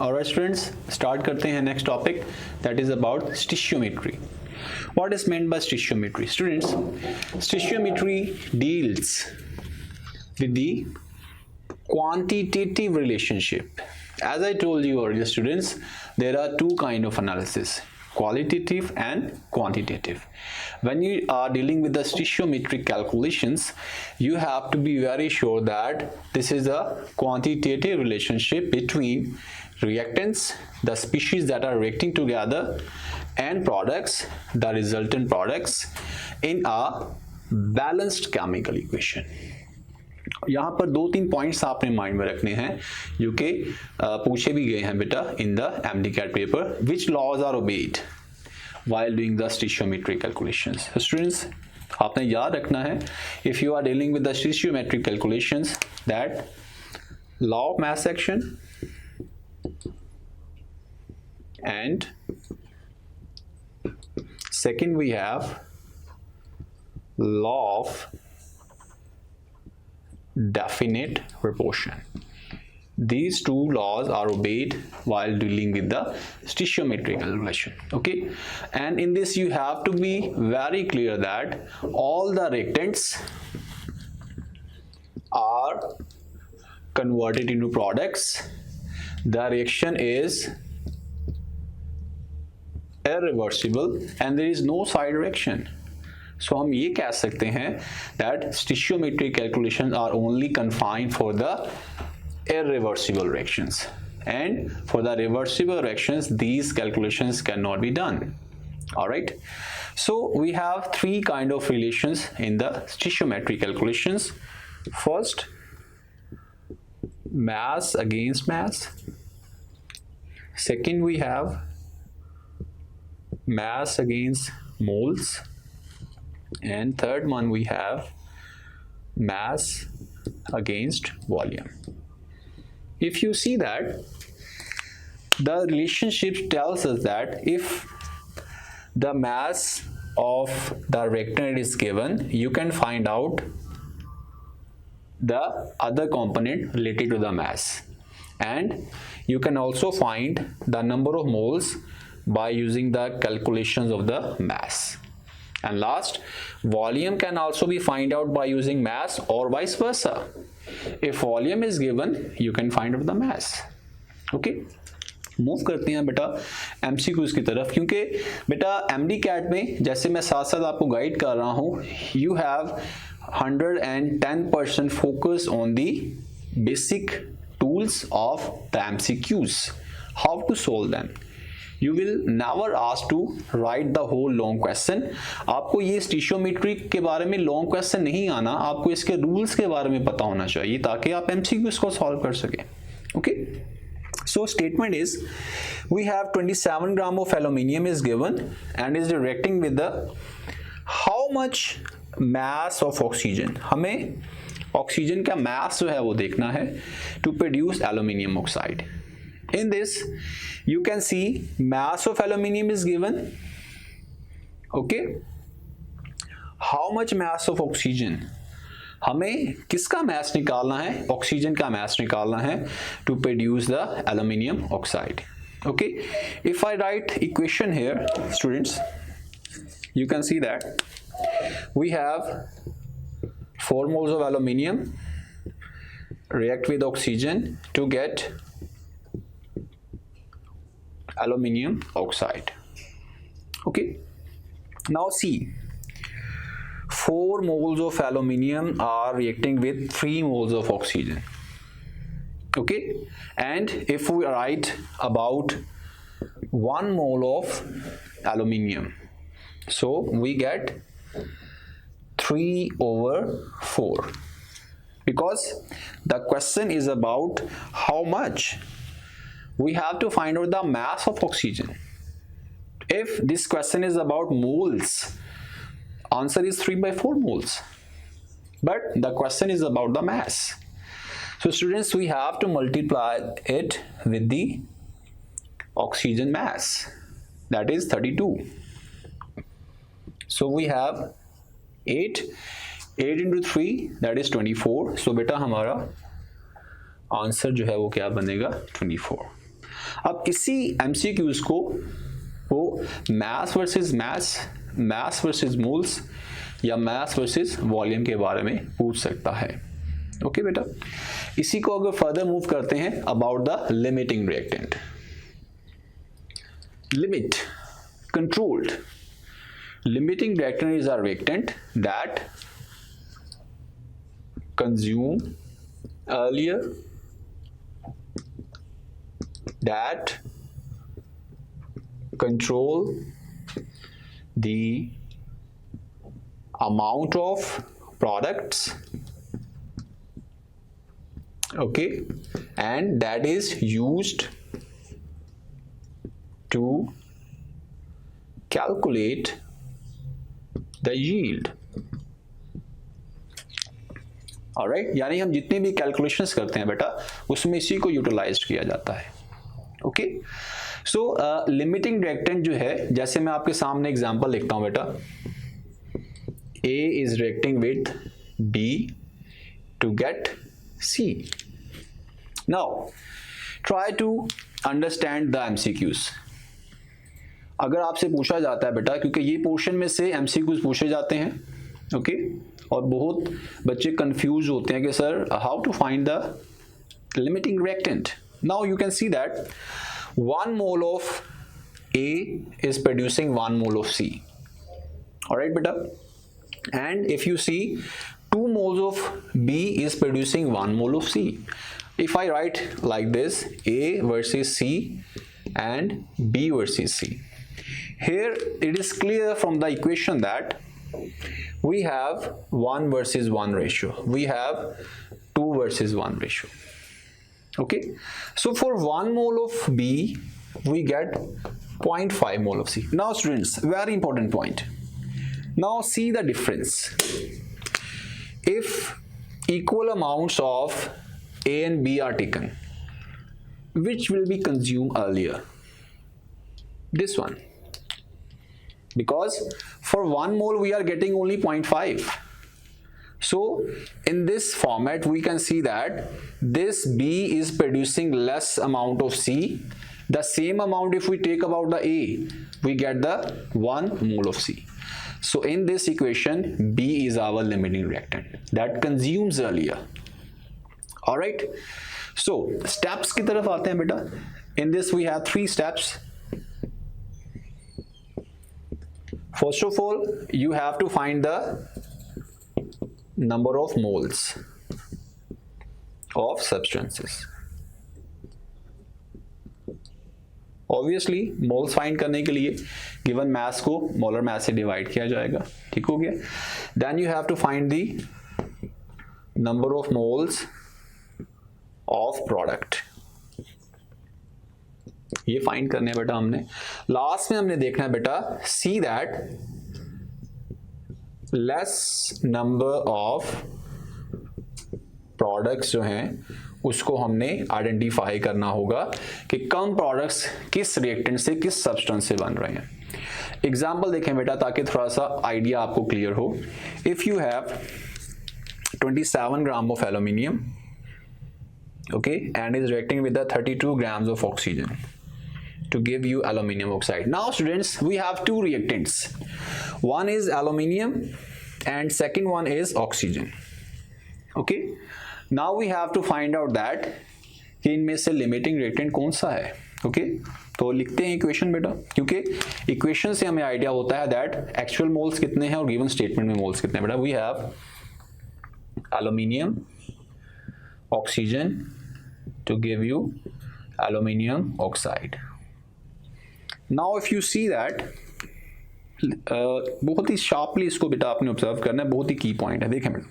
Alright students, start करते हैं next topic, that is about stoichiometry. What is meant by stoichiometry? Students, stoichiometry deals with the quantitative relationship. As I told you earlier students, there are two kind of analysis, qualitative and quantitative. When you are dealing with the stoichiometric calculations, you have to be very sure that this is a quantitative relationship between reactants, the species that are reacting together, and products, the resultant products, in a balanced chemical equation. यहाँ पर दो तीन points आपने mind में रखने हैं जो कि पूछे भी गए हैं बेटा in the MDCAT paper. Which laws are obeyed while doing the stoichiometric calculations? So students, आपने याद रखना है if you are dealing with the stoichiometric calculations that law of mass action and second we have law of definite proportion. These two laws are obeyed while dealing with the stoichiometric calculation. Okay, and in this you have to be very clear that all the reactants are converted into products. The reaction is irreversible and there is no side reaction. So हम ये कह सकते हैं that stoichiometric calculations are only confined for the irreversible reactions, and for the reversible reactions these calculations cannot be done. All right, so we have three kind of relations in the stoichiometric calculations. First, mass against mass. Second, we have mass against moles, and third one we have mass against volume. If you see that the relationship tells us that if the mass of the reactant is given, you can find out the other component related to the mass, and you can also find the number of moles by using the calculations of the mass. And last, volume can also be find out by using mass or vice versa. If volume is given, you can find out the mass. Okay, move करते हैं बेटा MCQs की तरफ, क्योंकि बेटा MDCAT में जैसे मैं साथ साथ आपको गाइड कर रहा हूँ, you have 110% focus on the basic tools of the MCQs, how to solve them. You will never ask to write the whole long question. आपको ये stoichiometry के बारे में long question नहीं आना, आपको इसके rules के बारे में पता होना चाहिए ताकि आप MCQs को solve कर सकें. Okay, so statement is we have 27 gram of aluminium is given and is reacting with the how much mass of oxygen. हमें oxygen का mass जो है वो देखना है to produce aluminium oxide. In this you can see mass of aluminium is given. Okay, how much mass of oxygen? हमें किसका mass निकालना है? Oxygen का mass निकालना है to produce the aluminium oxide. Okay, if I write equation here students, you can see that we have 4 moles of aluminium react with oxygen to get aluminium oxide. Okay, now see, 4 moles of aluminium are reacting with 3 moles of oxygen. Okay, and if we write about 1 mole of aluminium, so we get 3/4, because the question is about how much. We have to find out the mass of oxygen. If this question is about moles, answer is 3/4 moles, but the question is about the mass. So students, we have to multiply it with the oxygen mass, that is 32. So we have 8 into 3, that is 24. So बेटा हमारा answer जो है वो क्या बनेगा 24. अब इसी MCQs को वो मास वर्सेस मास, मास वर्सेस मोल्स या मास वर्सेस वॉल्यूम के बारे में पूछ सकता है। ओके बेटा, इसी को अगर फर्दर मूव करते हैं about the limiting reactant. Limit, controlled. Limiting reactant is a reactant that consume earlier, that control the amount of products, okay, and that is used to calculate the yield. Alright, यानी हम जितने भी calculations करते हैं बेटा उसमें इसी को यूटिलाइज किया जाता है। ओके, सो लिमिटिंग रिएक्टेंट जो है, जैसे मैं आपके सामने एग्जांपल लिखता हूं बेटा, A is reacting with B to get C. Now try to understand the MCQs. अगर आपसे पूछा जाता है बेटा, क्योंकि ये पोर्शन में से एमसीक्यूज पूछे जाते हैं, ओके, और बहुत बच्चे कंफ्यूज होते हैं कि sir how to find the limiting reactant. Now you can see that 1 mole of A is producing 1 mole of C. Alright बेटा, and if you see 2 moles of B is producing 1 mole of C. If I write like this, A versus C and B versus C. Here it is clear from the equation that we have 1 versus 1 ratio. We have 2 versus 1 ratio. Okay. So for 1 mole of B, we get 0.5 mole of C. Now students, very important point. Now see the difference. If equal amounts of A and B are taken, which will be consumed earlier? This one. Because for 1 mole we are getting only 0.5. So in this format we can see that this B is producing less amount of C. The same amount if we take about the A, we get the 1 mole of C. So in this equation B is our limiting reactant that consumes earlier. Alright, so steps की तरफ आते हैं बेटा। In this we have 3 steps. First of all, you have to find the number of moles of substances. Obviously, moles find करने के लिए given mass को molar mass से divide किया जाएगा, ठीक हो गया। Then you have to find the number of moles of product. ये फाइंड करने बेटा हमने। लास्ट में हमने देखना है बेटा, see that less number of products जो हैं उसको हमने आइडेंटिफाई करना होगा कि कम प्रोडक्ट्स किस रिएक्टेंट से, किस सब्सटेंस से बन रहे हैं। एग्जांपल देखें बेटा ताकि थोड़ा सा आइडिया आपको क्लियर हो। If you have 27 gram of aluminium, okay, and is reacting with the 32 grams of oxygen to give you aluminum oxide. Now students, we have 2 reactants. One is aluminum and second one is oxygen. Okay, now we have to find out that कि इनमें से limiting reactant कौन सा है। Okay, तो लिखते हैं equation बेटा, क्योंकि इक्वेशन से हमें आइडिया होता है दैट एक्चुअल मोल्स कितने हैं और गिवन स्टेटमेंट में मोल्स कितने हैं बेटा। We have aluminium, oxygen to give you aluminum oxide. Now if you see that बहुत ही शार्पली इसको बेटा आपने ऑब्जर्व करना है, बहुत ही की पॉइंट है। देखें बेटा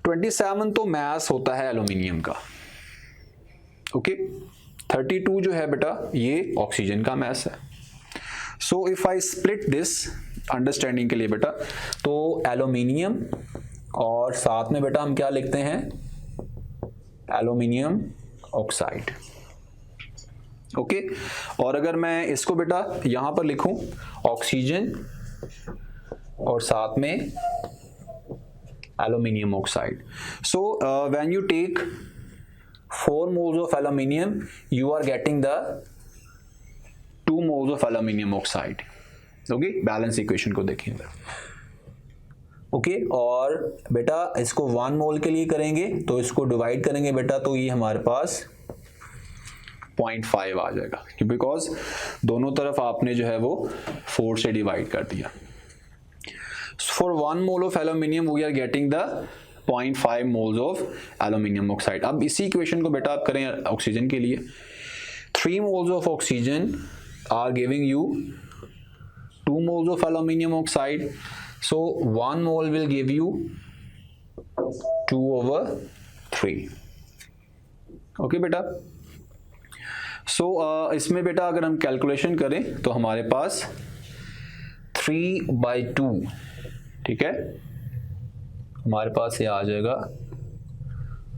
27 तो मास होता है एल्यूमिनियम का, ओके, 32 जो है बेटा ये ऑक्सीजन का मास है। So if I split this understanding के लिए बेटा, तो एल्यूमिनियम और साथ में बेटा हम क्या लिखते हैं, एल्यूमिनियम ऑक्साइड। ओके, और अगर मैं इसको बेटा यहां पर लिखूं ऑक्सीजन और साथ में aluminium oxide. So when you take 4 moles of aluminium, you are getting the 2 moles of aluminium oxide. Okay, balance equation को देखेंगे. ओके, और बेटा इसको 1 मोल के लिए करेंगे तो इसको डिवाइड करेंगे बेटा, तो ये हमारे पास 0.5 आ जाएगा, बिकॉज दोनों तरफ आपने जो है वो 4 से डिवाइड कर दिया. For 1 mole of aluminium we are getting the 0.5 moles of aluminium oxide. अब इसी इक्वेशन को बेटा आप करें ऑक्सीजन के लिए. 3 moles of oxygen are giving you 2 moles of aluminum oxide, so 1 mole will give you 2/3. Okay बेटा, सो इसमें बेटा अगर हम कैलकुलेशन करें तो हमारे पास 3/2, ठीक है, हमारे पास ये आ जाएगा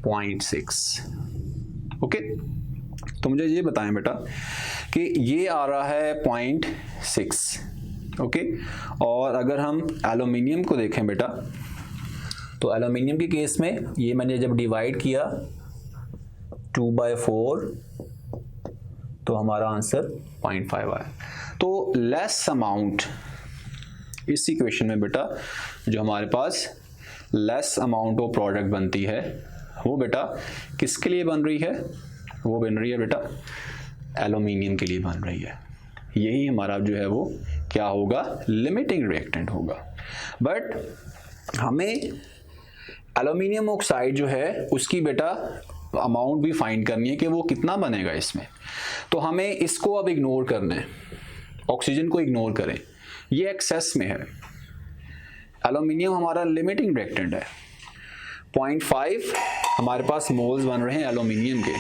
0.6. ओके, तो मुझे ये बताएं बेटा कि ये आ रहा है 0.6. ओके, और अगर हम एल्यूमिनियम को देखें बेटा, तो एल्यूमिनियम के केस में ये मैंने जब डिवाइड किया 2/4 तो हमारा आंसर 0.5 आया. तो लेस अमाउंट इस इक्वेशन में बेटा जो हमारे पास लेस अमाउंट ऑफ प्रोडक्ट बनती है वो बेटा किसके लिए बन रही है? वो बन रही है बेटा एल्यूमिनियम के लिए बन रही है. यही हमारा जो है वो क्या होगा? लिमिटिंग रिएक्टेंट होगा. बट हमें एल्यूमिनियम ऑक्साइड जो है उसकी बेटा अमाउंट भी फाइंड करनी है कि वो कितना बनेगा इसमें. तो हमें इसको अब इग्नोर करना है, ऑक्सीजन को इग्नोर करें, ये एक्सेस में है. एल्यूमिनियम हमारा लिमिटिंग रिएक्टेंट है. 0.5 हमारे पास मोल्स बन रहे हैं एल्यूमिनियम के,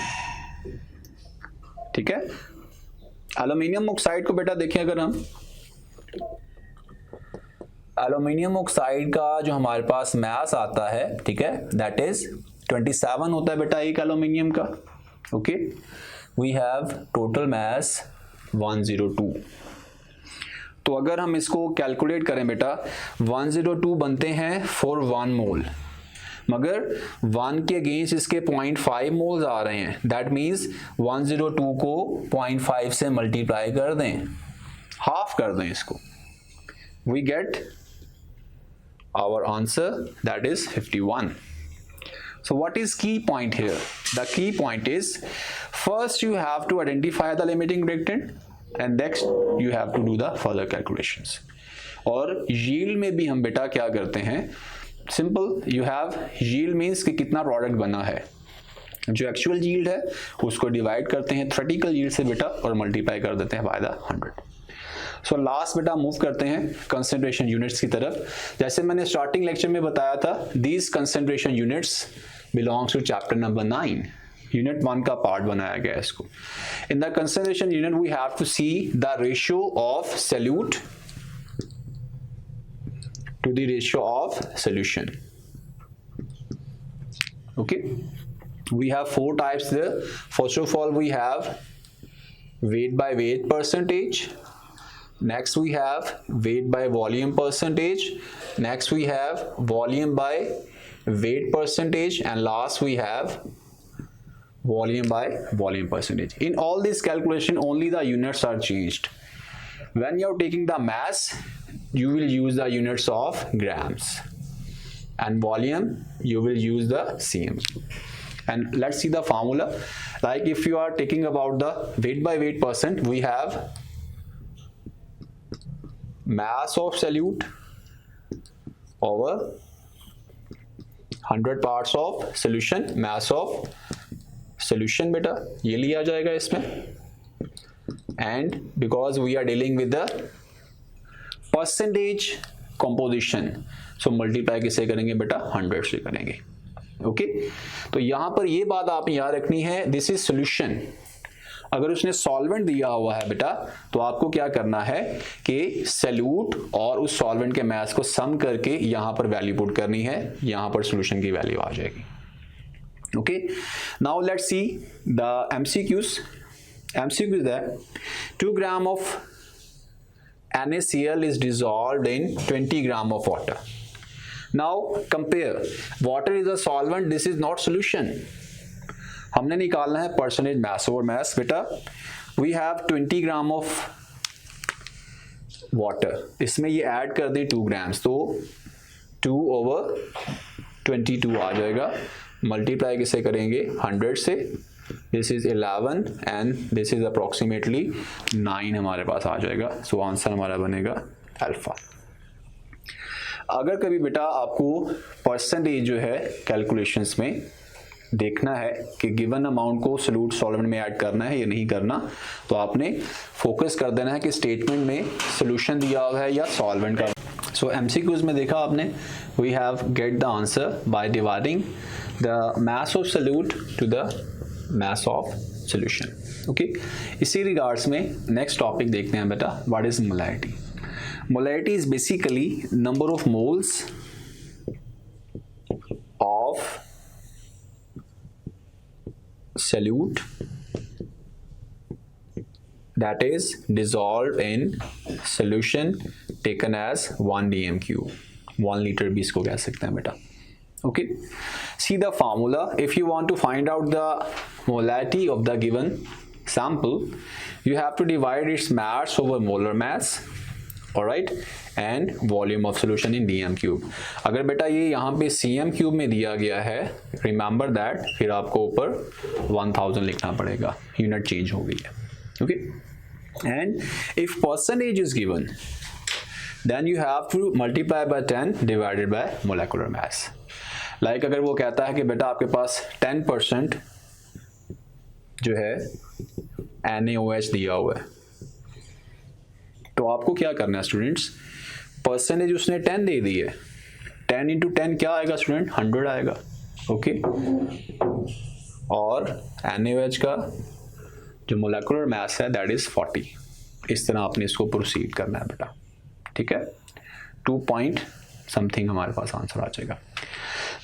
ठीक है. एल्यूमिनियम ऑक्साइड को बेटा देखें, अगर हम एल्यूमिनियम ऑक्साइड का जो हमारे पास मास आता है, ठीक है, दैट इज 27 होता है बेटा एक एल्यूमिनियम का. Okay, we have total mass 102. तो अगर हम इसको कैलकुलेट करें बेटा 102 बनते हैं फॉर 1 मोल, मगर 1 के अगेंस्ट इसके 0.5 मोल्स आ रहे हैं. दैट मीन्स 102 को 0.5 से मल्टीप्लाई कर दें, हाफ कर दें इसको, we get our answer, that is 51. So what is key point here? The key point is first you have to identify the limiting reactant and next you have to do the further calculations. और yield में भी हम बेटा क्या करते हैं, simple, you have yield means कि कितना प्रोडक्ट बना है, जो एक्चुअल yield है उसको डिवाइड करते हैं थ्योरेटिकल yield से बेटा और मल्टीप्लाई कर देते हैं बाय द 100. सो लास्ट बेटा मूव करते हैं कंसंट्रेशन यूनिट्स की तरफ. जैसे मैंने स्टार्टिंग लेक्चर में बताया था, these concentration units belongs to chapter number 9, unit 1 का पार्ट बनाया गया है इसको. In the concentration unit we have to see the ratio of solute to the ratio of solution. Okay, we have 4 types there. First of all we have weight by weight percentage. Next we have weight by volume percentage. Next we have volume by weight percentage, and last we have volume by volume percentage. In all this calculation only the units are changed. When you are taking the mass you will use the units of grams, and volume you will use the cm. And let's see the formula. Like if you are taking about the weight by weight percent, we have mass of solute over 100 parts of solution, mass of solution बेटा ये लिया जाएगा इसमें. And because we are dealing with the percentage composition, so multiply किसे करेंगे बेटा 100 से करेंगे. ओके, तो यहां पर ये बात आप याद रखनी है, दिस इज सॉल्यूशन. अगर उसने सॉल्वेंट दिया हुआ है बेटा तो आपको क्या करना है कि सॉल्यूट और उस सॉल्वेंट के मास को सम करके यहां पर वैल्यू पुट करनी है, यहां पर सॉल्यूशन की वैल्यू आ जाएगी. Okay, now let's see the MCQs. MCQs that 2 gram of NaCl is dissolved in 20 gram of water. Now compare, water is a solvent, this is not solution. हमने निकालना है percentage mass over mass. बेटा we have 20 gram of water, इसमें ये add कर दें 2 grams, तो 2/22 आ जाएगा। मल्टीप्लाई किसे करेंगे 100 से, this is 11 and this is approximately 9 हमारे पास आ जाएगा। सो आंसर हमारा बनेगा अल्फा। अगर कभी बेटा आपको परसेंटेज जो है कैलकुलेशंस में देखना है कि गिवन अमाउंट को सोल्यूट सॉल्वेंट में ऐड करना है या नहीं करना, तो आपने फोकस कर देना है कि स्टेटमेंट में सोल्यूशन दिया हुआ है या सॉल्वेंट का। सो एमसीक्यूज में देखा आपने, we have get the answer by dividing the mass of solute to the mass of solution. Okay, इसी रिगार्ड्स में नेक्स्ट टॉपिक देखते हैं बेटा, what is molarity. Molarity is basically number of moles of solute that is dissolved in solution taken as 1 dm cube, 1 liter भी इसको कह सकते हैं बेटा। Okay, see the formula. If you want to find out the molarity of the given sample, you have to divide its mass over molar mass, alright, and volume of solution in dm cube. अगर बेटा ये यहाँ पे cm cube में दिया गया है, remember that, फिर आपको ऊपर 1000 लिखना पड़ेगा, यूनिट चेंज हो गई है। okay, and if percentage is given, then you have to multiply by 10 divided by molecular mass. like अगर वो कहता है कि बेटा आपके पास 10% जो है NaOH दिया हुआ है, तो आपको क्या करना है स्टूडेंट्स, परसेंटेज उसने 10 दे दी है, 10 इंटू 10 क्या आएगा स्टूडेंट, 100 आएगा। ओके, और NaOH का जो मोलेकुलर मास है दैट इज 40। इस तरह आपने इसको प्रोसीड करना है बेटा, ठीक है। 2 पॉइंट समथिंग हमारे पास आंसर आ जाएगा।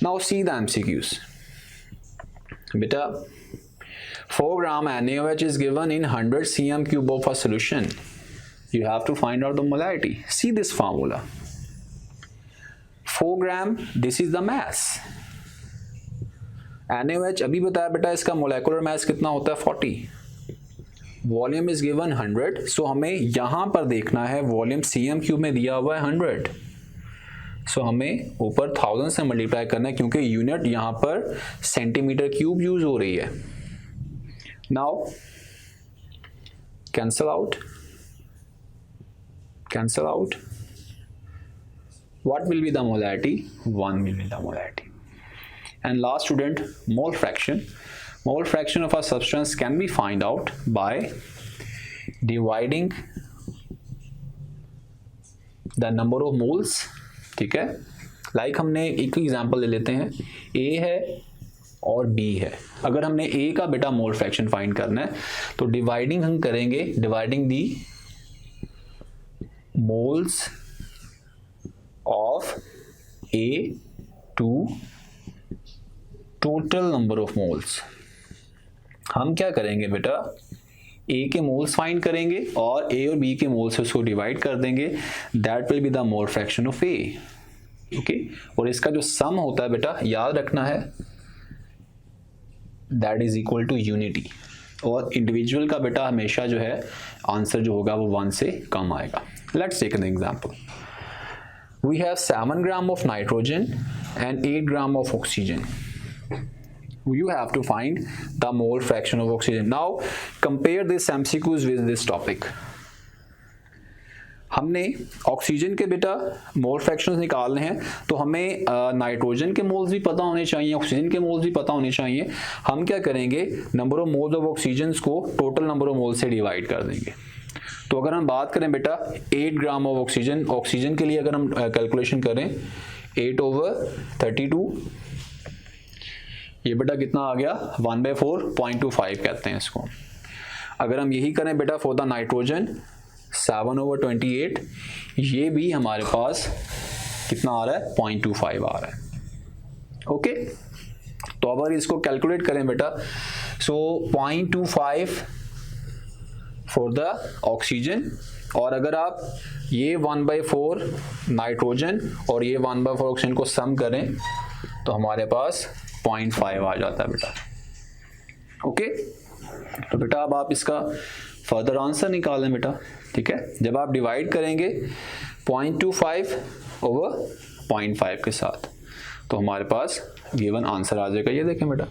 Now see the MCQs. बेटा 4 ग्राम NaOH is given in 100 cm cube of a solution. You have to find out the molarity. See this formula. 4 gram, this is the mass. NaOH अभी बताया बेटा इसका molecular mass कितना होता है 40। Volume is given 100, सो हमें यहां पर देखना है वॉल्यूम cm क्यूब में दिया हुआ है 100, सो हमें ऊपर 1000 से मल्टीप्लाई करना है क्योंकि यूनिट यहां पर सेंटीमीटर क्यूब यूज हो रही है। Now cancel out, cancel out. What will be the molarity? 1 will be the molarity. And last student, mole fraction. Mole fraction of a substance can be find out by dividing the number of moles. ठीक है, like हमने एक example ले लेते हैं, A है और B है। अगर हमने A का बेटा मोल फ्रैक्शन फाइंड करना है तो डिवाइडिंग हम करेंगे, dividing the moles of A to total number of moles। हम क्या करेंगे बेटा, A के मोल्स फाइंड करेंगे और A और B के मोल्स से उसको डिवाइड कर देंगे, that will be the mole fraction of A। Okay, और इसका जो सम होता है बेटा याद रखना है, that is equal to unity, और इंडिविजुअल का बेटा हमेशा जो है आंसर जो होगा वो 1 से कम आएगा। Let's take an example. We have 7 gram of nitrogen and 8 gram of oxygen. You have to find the mole fraction of oxygen. Now compare this MCQs with this topic. हमने ऑक्सीजन के बेटा मोल fractions निकालने हैं, तो हमें nitrogen के moles भी पता होने चाहिए, ऑक्सीजन के मोल्स भी पता होने चाहिए। हम क्या करेंगे, number of moles of oxygen को टोटल नंबर ऑफ मोल्स से डिवाइड कर देंगे। तो अगर हम बात करें बेटा 8 ग्राम ऑफ ऑक्सीजन के लिए अगर हम कैलकुलेशन करें 8/32, ये बेटा कितना आ गया 1/4.25 कहते हैं इसको। अगर हम यही करें बेटा फॉर द नाइट्रोजन 7/28, ये भी हमारे पास कितना आ रहा है 0.25 आ रहा है। ओके, तो अगर इसको कैलकुलेट करें बेटा, सो 0.25 फॉर द ऑक्सीजन, और अगर आप ये 1/4 नाइट्रोजन और ये 1/4 ऑक्सीजन को सम करें तो हमारे पास 0.5 आ जाता है बेटा। ओके, तो बेटा अब आप इसका फर्दर आंसर निकालें बेटा, ठीक है। जब आप डिवाइड करेंगे 0.25 ओवर 0.5 के साथ तो हमारे पास गिवन आंसर आ जाएगा। ये देखें बेटा,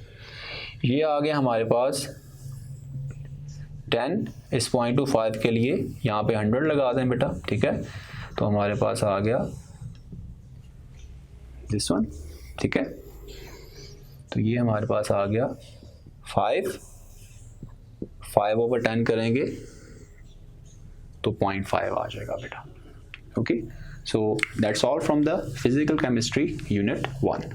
ये आ गया हमारे पास 10, इस 0.25 के लिए यहाँ पे 100 लगा दें बेटा, ठीक है। तो हमारे पास आ गया दिस वन, ठीक है। तो ये हमारे पास आ गया 5 ओवर 10 करेंगे तो 0.5 आ जाएगा बेटा। Okay, so that's all from the physical chemistry unit 1।